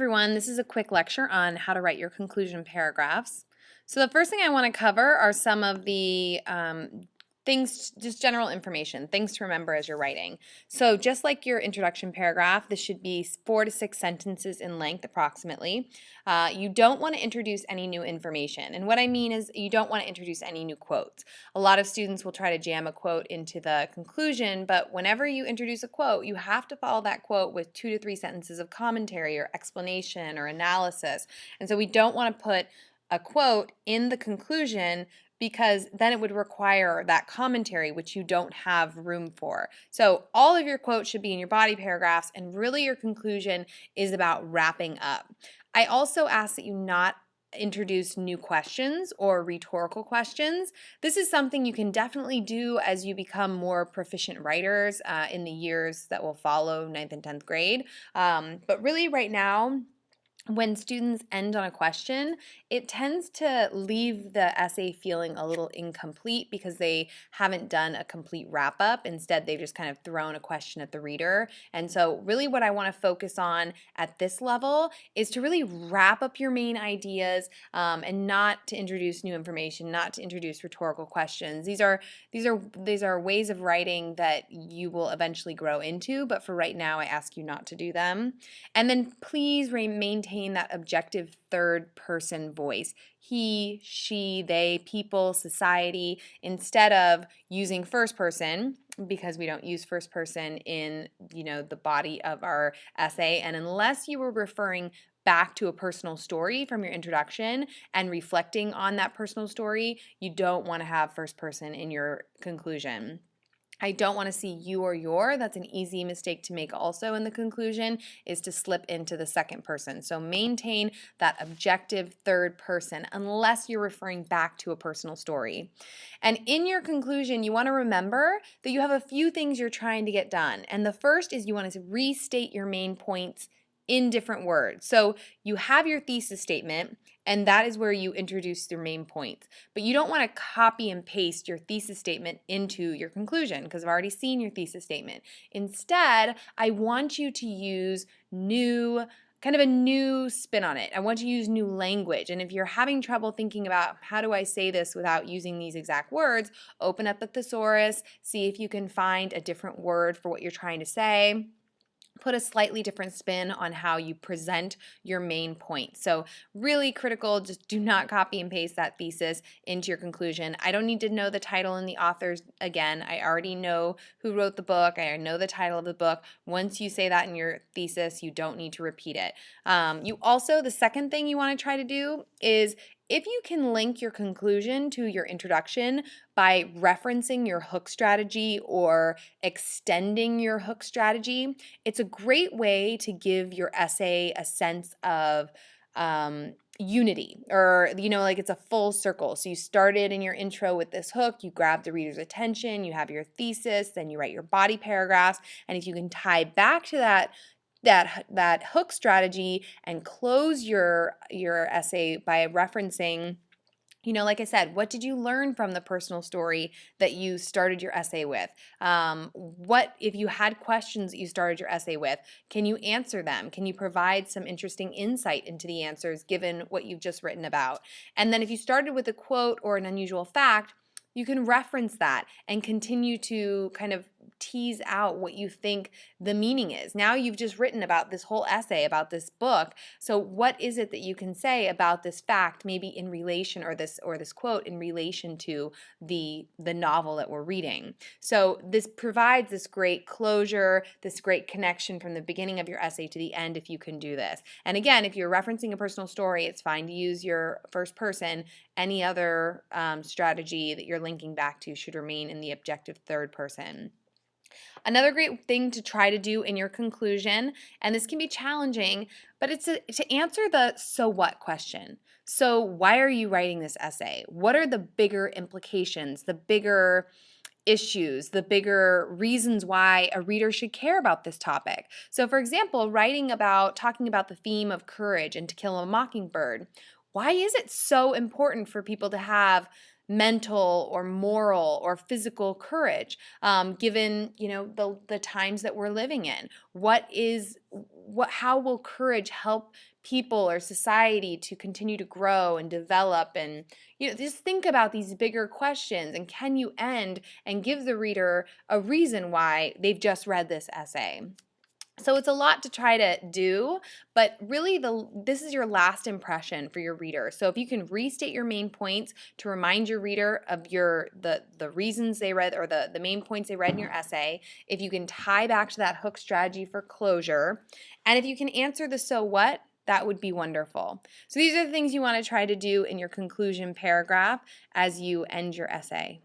everyone, this is a quick lecture on how to write your conclusion paragraphs. So the first thing I want to cover are some of the things, just general information, things to remember as you're writing. So just like your introduction paragraph, this should be 4 to 6 sentences in length approximately. You don't want to introduce any new information. And what I mean is you don't want to introduce any new quotes. A lot of students will try to jam a quote into the conclusion, but whenever you introduce a quote, you have to follow that quote with 2 to 3 sentences of commentary or explanation or analysis. And so we don't want to put a quote in the conclusion because then it would require that commentary, which you don't have room for. So all of your quotes should be in your body paragraphs, and really your conclusion is about wrapping up. I also ask that you not introduce new questions or rhetorical questions. This is something you can definitely do as you become more proficient writers in the years that will follow 9th and 10th grade. But really right now, when students end on a question, it tends to leave the essay feeling a little incomplete because they haven't done a complete wrap-up. Instead, they've just kind of thrown a question at the reader. And so really what I want to focus on at this level is to really wrap up your main ideas and not to introduce new information, not to introduce rhetorical questions. These are ways of writing that you will eventually grow into, but for right now, I ask you not to do them. And then please maintain that objective third person voice. He, she, they, people, society, instead of using first person, because we don't use first person in, the body of our essay. And unless you were referring back to a personal story from your introduction and reflecting on that personal story, you don't want to have first person in your conclusion. I don't want to see you or your. That's an easy mistake to make also in the conclusion, is to slip into the second person. So maintain that objective third person unless you're referring back to a personal story. And in your conclusion, you want to remember that you have a few things you're trying to get done. And the first is you want to restate your main points in different words. So you have your thesis statement, and that is where you introduce your main points. But you don't want to copy and paste your thesis statement into your conclusion because I've already seen your thesis statement. Instead, I want you to use kind of a new spin on it. I want you to use new language. And if you're having trouble thinking about how do I say this without using these exact words, open up a thesaurus, see if you can find a different word for what you're trying to say. Put a slightly different spin on how you present your main point. So really critical, just do not copy and paste that thesis into your conclusion. I don't need to know the title and the authors again. I already know who wrote the book. I know the title of the book. Once you say that in your thesis, you don't need to repeat it. The second thing you want to try to do is if you can link your conclusion to your introduction by referencing your hook strategy or extending your hook strategy, it's a great way to give your essay a sense of unity, or like it's a full circle. So you started in your intro with this hook, you grab the reader's attention, you have your thesis, then you write your body paragraphs, and if you can tie back to that hook strategy and close your essay by referencing, like I said, what did you learn from the personal story that you started your essay with? What if you had questions that you started your essay with? Can you answer them? Can you provide some interesting insight into the answers given what you've just written about? And then if you started with a quote or an unusual fact, you can reference that and continue to kind of tease out what you think the meaning is. Now you've just written about this whole essay, about this book. So what is it that you can say about this fact, maybe in relation, or this quote in relation to the novel that we're reading? So this provides this great closure, this great connection from the beginning of your essay to the end if you can do this. And again, if you're referencing a personal story, it's fine to use your first person. Any other strategy that you're linking back to should remain in the objective third person. Another great thing to try to do in your conclusion, and this can be challenging, but it's to answer the so what question. So why are you writing this essay? What are the bigger implications, the bigger issues, the bigger reasons why a reader should care about this topic? So for example, talking about the theme of courage and To Kill a Mockingbird, why is it so important for people to have mental or moral or physical courage, given the times that we're living in? What is how will courage help people or society to continue to grow and develop? And just think about these bigger questions, and can you end and give the reader a reason why they've just read this essay? So it's a lot to try to do, but really this is your last impression for your reader. So if you can restate your main points to remind your reader of the reasons they read, or the main points they read in your essay, if you can tie back to that hook strategy for closure, and if you can answer the so what, that would be wonderful. So these are the things you want to try to do in your conclusion paragraph as you end your essay.